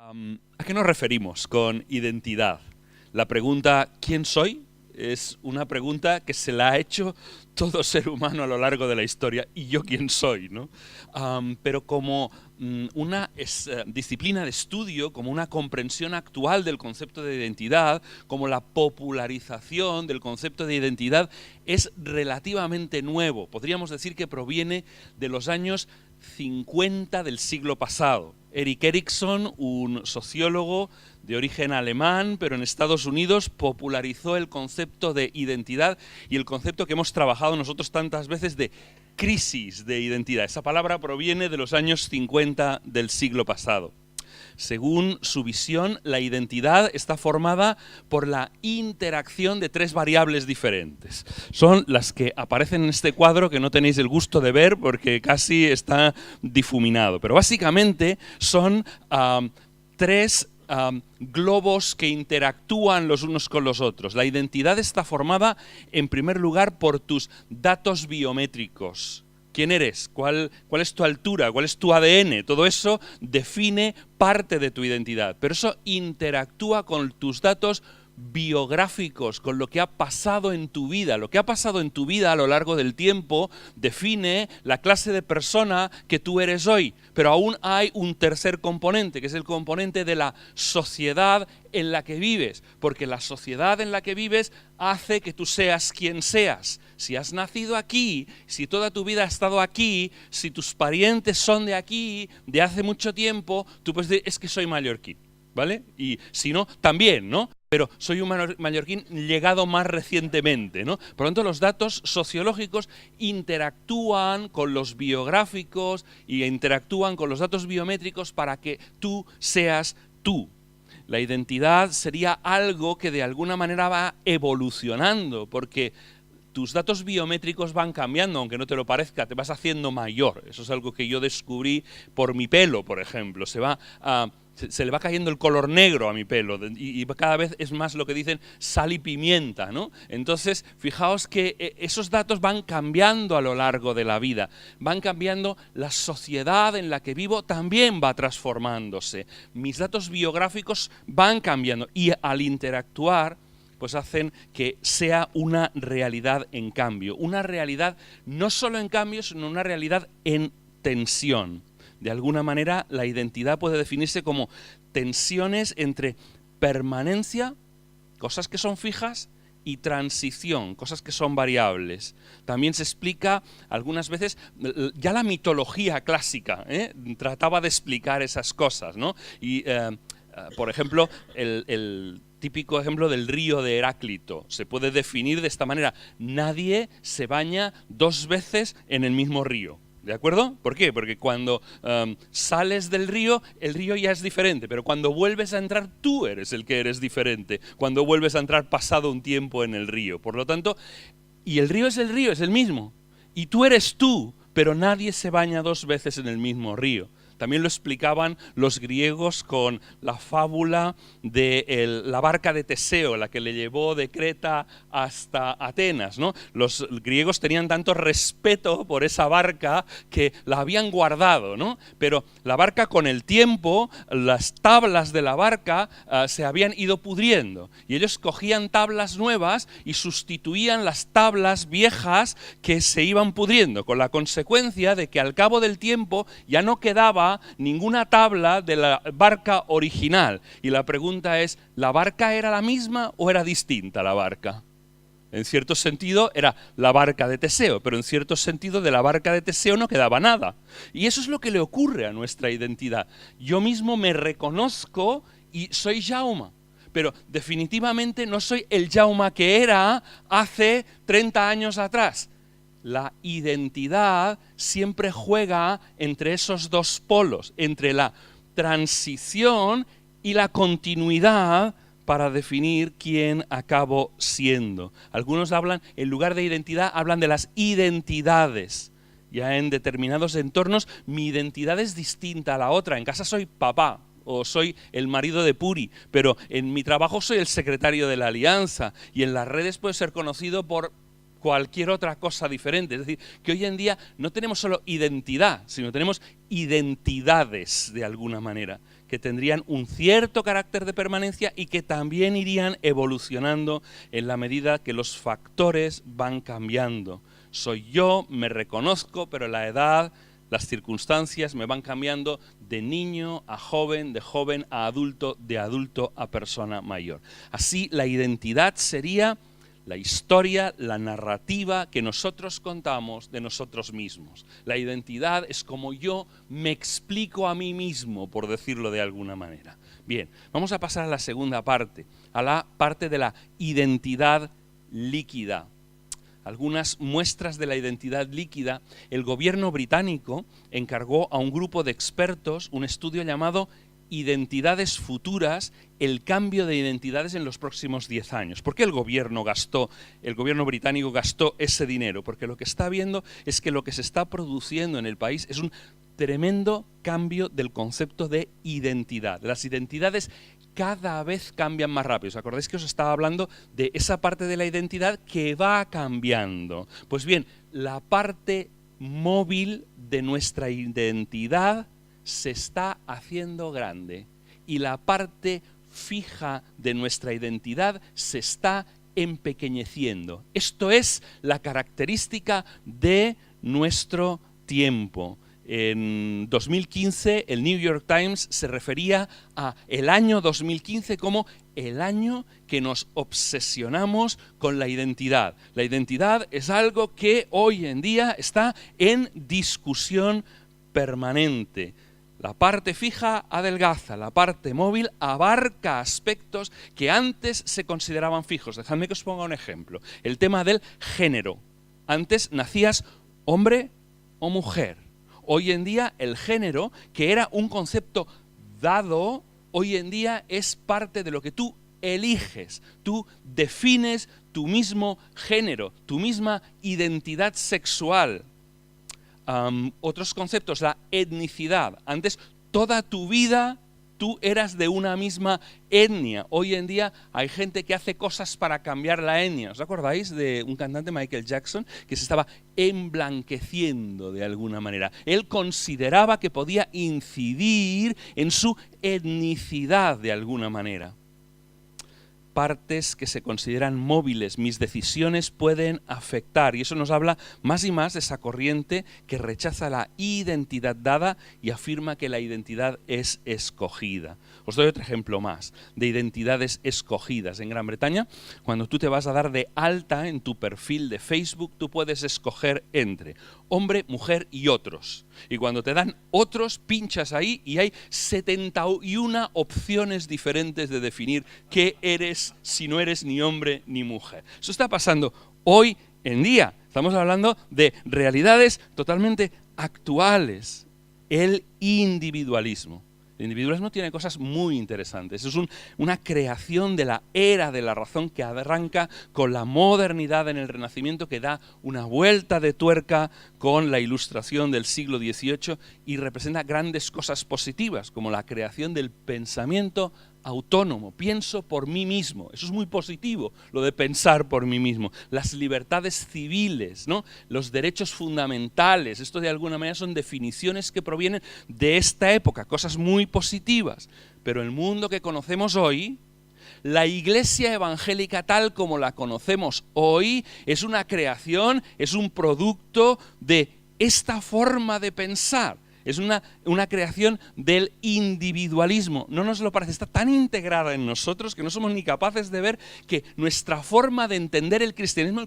¿A qué nos referimos con identidad? La pregunta ¿quién soy? Es una pregunta que se la ha hecho todo ser humano a lo largo de la historia. ¿Y yo quién soy? ¿No? Pero como una disciplina de estudio, como una comprensión actual del concepto de identidad, como la popularización del concepto de identidad, es relativamente nuevo. Podríamos decir que proviene de los años 50 del siglo pasado. Erik Erikson, un sociólogo de origen alemán, pero en Estados Unidos, popularizó el concepto de identidad y el concepto que hemos trabajado nosotros tantas veces de crisis de identidad. Esa palabra proviene de los años 50 del siglo pasado. Según su visión, la identidad está formada por la interacción de tres variables diferentes. Son las que aparecen en este cuadro que no tenéis el gusto de ver porque casi está difuminado. Pero básicamente son tres globos que interactúan los unos con los otros. La identidad está formada, en primer lugar, por tus datos biométricos. ¿Quién eres? ¿Cuál es tu altura? ¿Cuál es tu ADN? Todo eso define parte de tu identidad, pero eso interactúa con tus datos biográficos, con lo que ha pasado en tu vida. Lo que ha pasado en tu vida a lo largo del tiempo define la clase de persona que tú eres hoy. Pero aún hay un tercer componente, que es el componente de la sociedad en la que vives, porque la sociedad en la que vives hace que tú seas quien seas. Si has nacido aquí, si toda tu vida has estado aquí, si tus parientes son de aquí, de hace mucho tiempo, tú puedes decir, es que soy mallorquín, ¿vale? Y si no, también, ¿no? Pero soy un mallorquín llegado más recientemente, ¿no? Por lo tanto, los datos sociológicos interactúan con los biográficos y interactúan con los datos biométricos para que tú seas tú. La identidad sería algo que de alguna manera va evolucionando, porque tus datos biométricos van cambiando, aunque no te lo parezca, te vas haciendo mayor. Eso es algo que yo descubrí por mi pelo, por ejemplo. Se le va cayendo el color negro a mi pelo y cada vez es más lo que dicen sal y pimienta, ¿no? Entonces, fijaos que esos datos van cambiando a lo largo de la vida, van cambiando, la sociedad en la que vivo también va transformándose, mis datos biográficos van cambiando y al interactuar pues hacen que sea una realidad en cambio, una realidad no solo en cambio, sino una realidad en tensión. De alguna manera, la identidad puede definirse como tensiones entre permanencia, cosas que son fijas, y transición, cosas que son variables. También se explica algunas veces, ya la mitología clásica trataba de explicar esas cosas, ¿no? Y, por ejemplo, el típico ejemplo del río de Heráclito se puede definir de esta manera: nadie se baña dos veces en el mismo río. ¿De acuerdo? ¿Por qué? Porque cuando sales del río, el río ya es diferente, pero cuando vuelves a entrar, tú eres el que eres diferente, cuando vuelves a entrar pasado un tiempo en el río. Por lo tanto, y el río, es el mismo, y tú eres tú, pero nadie se baña dos veces en el mismo río. También lo explicaban los griegos con la fábula de la barca de Teseo, la que le llevó de Creta hasta Atenas, ¿no? Los griegos tenían tanto respeto por esa barca que la habían guardado, ¿no? Pero la barca, con el tiempo, las tablas de la barca se habían ido pudriendo y ellos cogían tablas nuevas y sustituían las tablas viejas que se iban pudriendo, con la consecuencia de que al cabo del tiempo ya no quedaba ninguna tabla de la barca original. Y la pregunta es, ¿la barca era la misma o era distinta la barca? En cierto sentido era la barca de Teseo, pero en cierto sentido de la barca de Teseo no quedaba nada. Y eso es lo que le ocurre a nuestra identidad. Yo mismo me reconozco y soy Jaume, pero definitivamente no soy el Jaume que era hace 30 años atrás. La identidad siempre juega entre esos dos polos, entre la transición y la continuidad para definir quién acabo siendo. Algunos hablan, en lugar de identidad, hablan de las identidades. Ya en determinados entornos mi identidad es distinta a la otra. En casa soy papá o soy el marido de Puri, pero en mi trabajo soy el secretario de la Alianza y en las redes puedo ser conocido por cualquier otra cosa diferente. Es decir, que hoy en día no tenemos solo identidad, sino tenemos identidades de alguna manera, que tendrían un cierto carácter de permanencia y que también irían evolucionando en la medida que los factores van cambiando. Soy yo, me reconozco, pero la edad, las circunstancias me van cambiando de niño a joven, de joven a adulto, de adulto a persona mayor. Así, la identidad sería la historia, la narrativa que nosotros contamos de nosotros mismos. La identidad es como yo me explico a mí mismo, por decirlo de alguna manera. Bien, vamos a pasar a la segunda parte, a la parte de la identidad líquida. Algunas muestras de la identidad líquida. El gobierno británico encargó a un grupo de expertos un estudio llamado Identidades futuras, el cambio de identidades en los próximos 10 años. ¿Por qué el gobierno británico gastó ese dinero? Porque lo que está viendo es que lo que se está produciendo en el país es un tremendo cambio del concepto de identidad. Las identidades cada vez cambian más rápido. ¿Os acordáis que os estaba hablando de esa parte de la identidad que va cambiando? Pues bien, la parte móvil de nuestra identidad se está haciendo grande y la parte fija de nuestra identidad se está empequeñeciendo. Esto es la característica de nuestro tiempo. En 2015 el New York Times se refería a el año 2015 como el año que nos obsesionamos con la identidad. La identidad es algo que hoy en día está en discusión permanente. La parte fija adelgaza, la parte móvil abarca aspectos que antes se consideraban fijos. Dejadme que os ponga un ejemplo. El tema del género. Antes nacías hombre o mujer. Hoy en día el género, que era un concepto dado, hoy en día es parte de lo que tú eliges. Tú defines tu mismo género, tu misma identidad sexual. Otros conceptos, la etnicidad. Antes, toda tu vida, tú eras de una misma etnia. Hoy en día hay gente que hace cosas para cambiar la etnia. ¿Os acordáis de un cantante, Michael Jackson, que se estaba emblanqueciendo de alguna manera? Él consideraba que podía incidir en su etnicidad de alguna manera. Partes que se consideran móviles, mis decisiones pueden afectar, y eso nos habla más y más de esa corriente que rechaza la identidad dada y afirma que la identidad es escogida. Os doy otro ejemplo más de identidades escogidas. En Gran Bretaña, cuando tú te vas a dar de alta en tu perfil de Facebook, tú puedes escoger entre hombre, mujer y otros. Y cuando te dan otros, pinchas ahí y hay 71 opciones diferentes de definir qué eres si no eres ni hombre ni mujer. Eso está pasando hoy en día. Estamos hablando de realidades totalmente actuales. El individualismo. El individualismo tiene cosas muy interesantes. Es una creación de la era de la razón que arranca con la modernidad en el Renacimiento, que da una vuelta de tuerca con la Ilustración del siglo XVIII y representa grandes cosas positivas, como la creación del pensamiento autónomo. Pienso por mí mismo. Eso es muy positivo, lo de pensar por mí mismo. Las libertades civiles, ¿no? Los derechos fundamentales. Esto de alguna manera son definiciones que provienen de esta época, cosas muy positivas. Pero el mundo que conocemos hoy, la iglesia evangélica tal como la conocemos hoy, es una creación, es un producto de esta forma de pensar. Es una creación del individualismo. ¿No nos lo parece? Está tan integrada en nosotros que no somos ni capaces de ver que nuestra forma de entender el cristianismo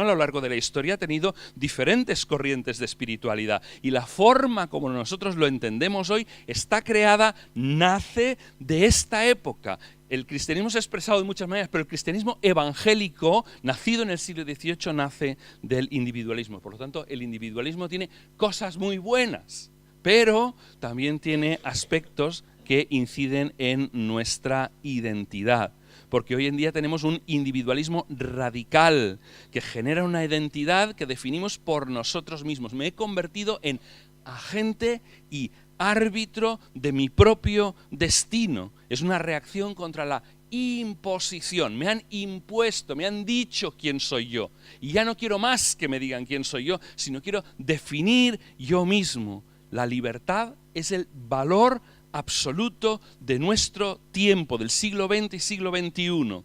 a lo largo de la historia ha tenido diferentes corrientes de espiritualidad. Y la forma como nosotros lo entendemos hoy está creada, nace de esta época. El cristianismo se ha expresado de muchas maneras, pero el cristianismo evangélico, nacido en el siglo XVIII, nace del individualismo. Por lo tanto, el individualismo tiene cosas muy buenas, pero también tiene aspectos que inciden en nuestra identidad. Porque hoy en día tenemos un individualismo radical que genera una identidad que definimos por nosotros mismos. Me he convertido en agente y árbitro de mi propio destino. Es una reacción contra la imposición, me han impuesto, me han dicho quién soy yo. Y ya no quiero más que me digan quién soy yo, sino quiero definir yo mismo. La libertad es el valor absoluto de nuestro tiempo, del siglo XX y siglo XXI.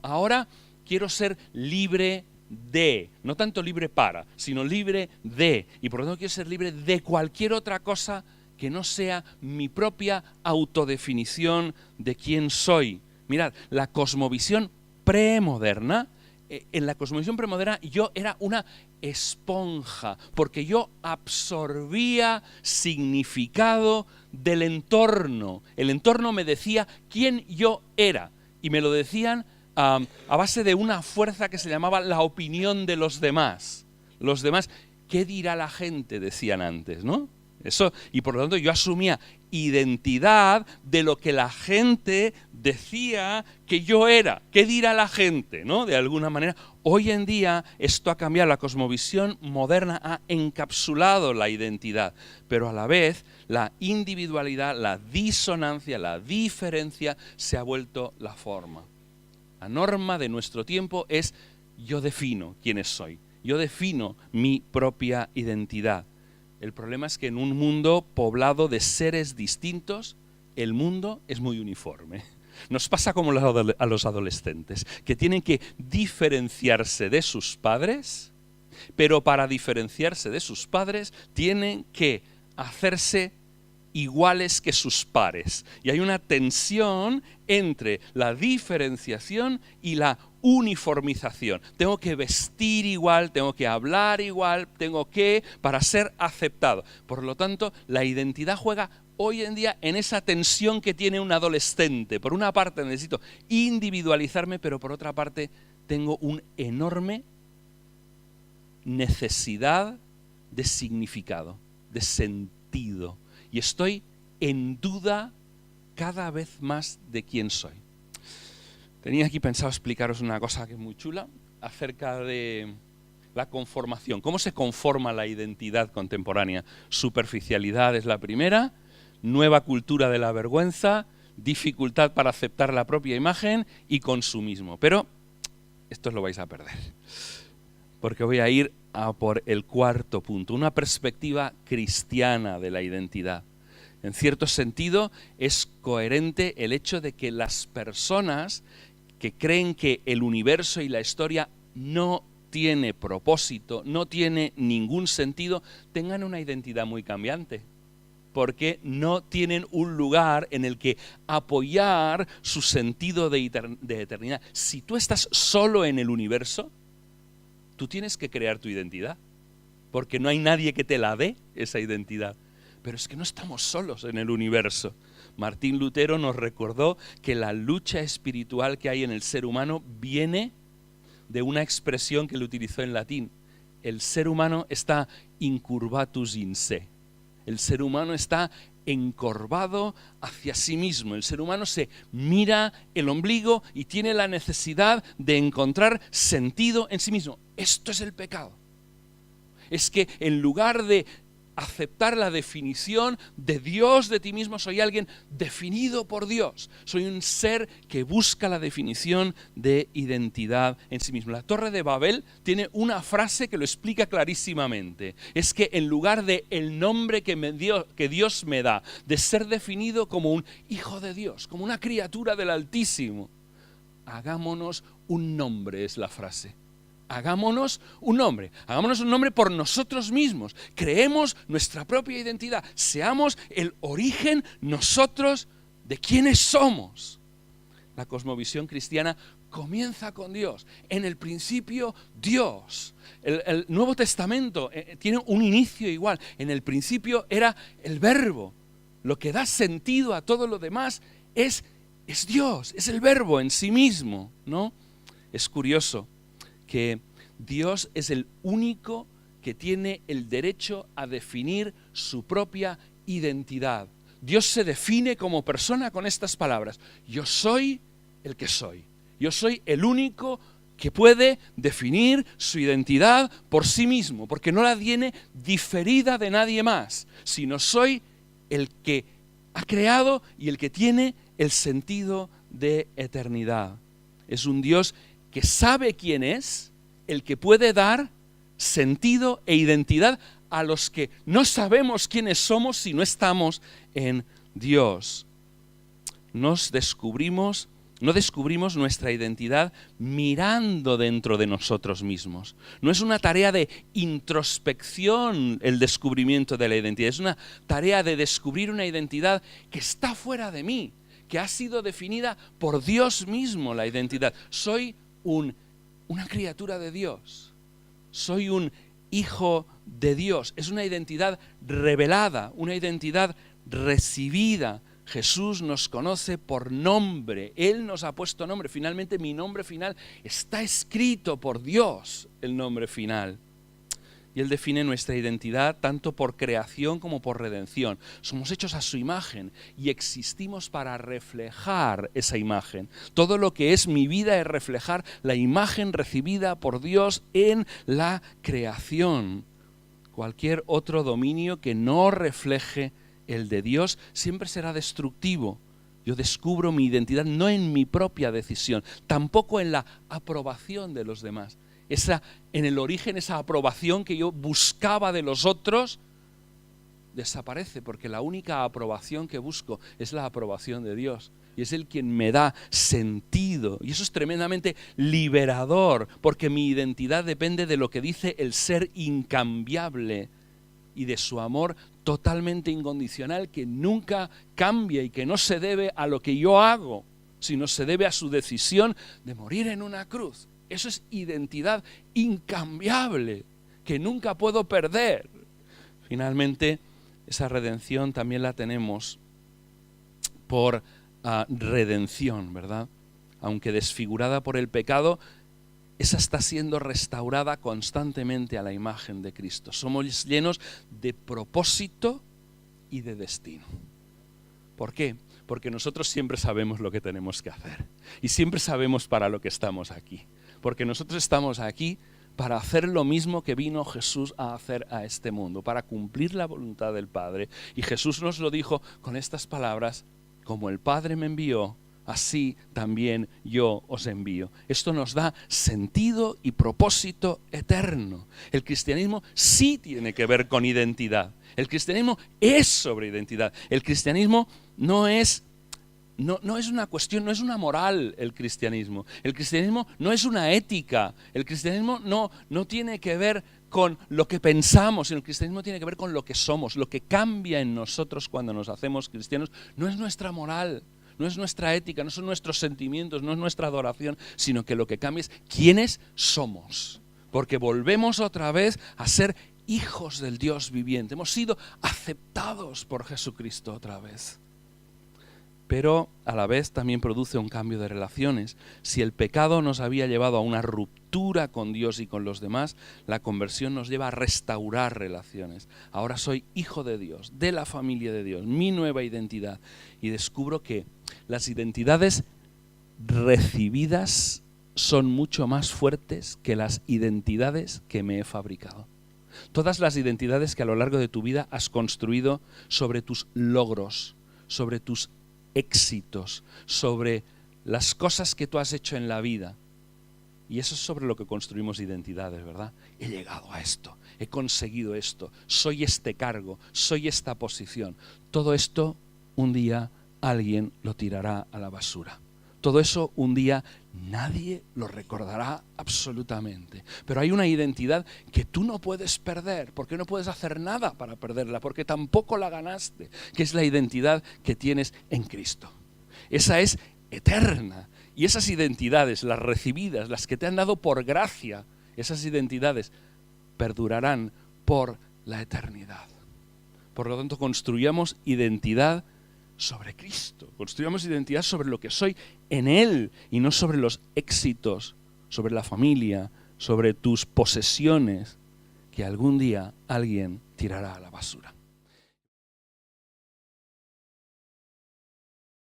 Ahora quiero ser libre de, no tanto libre para, sino libre de. Y por lo tanto quiero ser libre de cualquier otra cosa que no sea mi propia autodefinición de quién soy. Mirad, la cosmovisión premoderna, en la cosmovisión premoderna yo era una esponja, porque yo absorbía significado del entorno. El entorno me decía quién yo era, y me lo decían a base de una fuerza que se llamaba la opinión de los demás. Los demás, ¿qué dirá la gente?, decían antes, ¿no? Eso, y por lo tanto yo asumía identidad de lo que la gente decía que yo era. ¿Qué dirá la gente?, ¿no? De alguna manera. Hoy en día esto ha cambiado, la cosmovisión moderna ha encapsulado la identidad, pero a la vez la individualidad, la disonancia, la diferencia se ha vuelto la forma. La norma de nuestro tiempo es yo defino quiénes soy, yo defino mi propia identidad. El problema es que en un mundo poblado de seres distintos, el mundo es muy uniforme. Nos pasa como a los adolescentes, que tienen que diferenciarse de sus padres, pero para diferenciarse de sus padres tienen que hacerse iguales que sus pares. Y hay una tensión entre la diferenciación y la uniformización. Tengo que vestir igual, tengo que hablar igual, para ser aceptado. Por lo tanto, la identidad juega hoy en día en esa tensión que tiene un adolescente. Por una parte necesito individualizarme, pero por otra parte tengo una enorme necesidad de significado, de sentido. Y estoy en duda cada vez más de quién soy. Tenía aquí pensado explicaros una cosa que es muy chula acerca de la conformación. ¿Cómo se conforma la identidad contemporánea? Superficialidad es la primera, nueva cultura de la vergüenza, dificultad para aceptar la propia imagen y consumismo. Pero esto lo vais a perder, porque voy a ir a por el cuarto punto, una perspectiva cristiana de la identidad. En cierto sentido, es coherente el hecho de que las personas que creen que el universo y la historia no tiene propósito, no tiene ningún sentido, tengan una identidad muy cambiante, porque no tienen un lugar en el que apoyar su sentido de eternidad. Si tú estás solo en el universo, tú tienes que crear tu identidad, porque no hay nadie que te la dé, esa identidad. Pero es que no estamos solos en el universo. Martín Lutero nos recordó que la lucha espiritual que hay en el ser humano viene de una expresión que él utilizó en latín. El ser humano está incurvatus in se. El ser humano está encorvado hacia sí mismo. El ser humano se mira el ombligo y tiene la necesidad de encontrar sentido en sí mismo. Esto es el pecado. Es que en lugar de aceptar la definición de Dios de ti mismo, soy alguien definido por Dios. Soy un ser que busca la definición de identidad en sí mismo. La Torre de Babel tiene una frase que lo explica clarísimamente. Es que en lugar de el nombre que Dios me da, de ser definido como un hijo de Dios, como una criatura del Altísimo, hagámonos un nombre, es la frase. Hagámonos un nombre por nosotros mismos, creemos nuestra propia identidad, seamos el origen nosotros de quiénes somos. La cosmovisión cristiana comienza con Dios, en el principio Dios. El Nuevo Testamento tiene un inicio igual, en el principio era el Verbo, lo que da sentido a todo lo demás es Dios, es el Verbo en sí mismo, ¿no? Es curioso que Dios es el único que tiene el derecho a definir su propia identidad. Dios se define como persona con estas palabras: yo soy el que soy. Yo soy el único que puede definir su identidad por sí mismo, porque no la tiene diferida de nadie más, sino soy el que ha creado y el que tiene el sentido de eternidad. Es un Dios que sabe quién es, el que puede dar sentido e identidad a los que no sabemos quiénes somos si no estamos en Dios. No descubrimos nuestra identidad mirando dentro de nosotros mismos. No es una tarea de introspección el descubrimiento de la identidad, es una tarea de descubrir una identidad que está fuera de mí, que ha sido definida por Dios mismo, la identidad. Soy una criatura de Dios, soy un hijo de Dios. Es una identidad revelada, una identidad recibida. Jesús nos conoce por nombre, Él nos ha puesto nombre. Finalmente mi nombre final está escrito por Dios, el nombre final. Y Él define nuestra identidad tanto por creación como por redención. Somos hechos a su imagen y existimos para reflejar esa imagen. Todo lo que es mi vida es reflejar la imagen recibida por Dios en la creación. Cualquier otro dominio que no refleje el de Dios siempre será destructivo. Yo descubro mi identidad no en mi propia decisión, tampoco en la aprobación de los demás. En el origen, esa aprobación que yo buscaba de los otros desaparece, porque la única aprobación que busco es la aprobación de Dios. Y es Él quien me da sentido. Y eso es tremendamente liberador, porque mi identidad depende de lo que dice el ser incambiable y de su amor totalmente incondicional, que nunca cambia y que no se debe a lo que yo hago, sino se debe a su decisión de morir en una cruz. Eso es identidad incambiable, que nunca puedo perder. Finalmente, esa redención también la tenemos por redención, ¿verdad? Aunque desfigurada por el pecado, esa está siendo restaurada constantemente a la imagen de Cristo. Somos llenos de propósito y de destino. ¿Por qué? Porque nosotros siempre sabemos lo que tenemos que hacer y siempre sabemos para lo que estamos aquí. Porque nosotros estamos aquí para hacer lo mismo que vino Jesús a hacer a este mundo, para cumplir la voluntad del Padre. Y Jesús nos lo dijo con estas palabras: como el Padre me envió, así también yo os envío. Esto nos da sentido y propósito eterno. El cristianismo sí tiene que ver con identidad. El cristianismo es sobre identidad. El cristianismo no es una cuestión, no es una moral el cristianismo. El cristianismo no es una ética. El cristianismo no tiene que ver con lo que pensamos, sino el cristianismo tiene que ver con lo que somos. Lo que cambia en nosotros cuando nos hacemos cristianos no es nuestra moral, no es nuestra ética, no son nuestros sentimientos, no es nuestra adoración, sino que lo que cambia es quiénes somos. Porque volvemos otra vez a ser hijos del Dios viviente. Hemos sido aceptados por Jesucristo otra vez. Pero a la vez también produce un cambio de relaciones. Si el pecado nos había llevado a una ruptura con Dios y con los demás, la conversión nos lleva a restaurar relaciones. Ahora soy hijo de Dios, de la familia de Dios, mi nueva identidad. Y descubro que las identidades recibidas son mucho más fuertes que las identidades que me he fabricado. Todas las identidades que a lo largo de tu vida has construido sobre tus logros, sobre tus éxitos, sobre las cosas que tú has hecho en la vida. Y eso es sobre lo que construimos identidades, ¿verdad? He llegado a esto, he conseguido esto, soy este cargo, soy esta posición. Todo esto un día alguien lo tirará a la basura. Todo eso un día nadie lo recordará absolutamente. Pero hay una identidad que tú no puedes perder, porque no puedes hacer nada para perderla, porque tampoco la ganaste, que es la identidad que tienes en Cristo. Esa es eterna. Y esas identidades, las recibidas, las que te han dado por gracia, esas identidades perdurarán por la eternidad. Por lo tanto, construyamos identidad sobre Cristo, construyamos identidad sobre lo que soy en Él y no sobre los éxitos, sobre la familia, sobre tus posesiones, que algún día alguien tirará a la basura.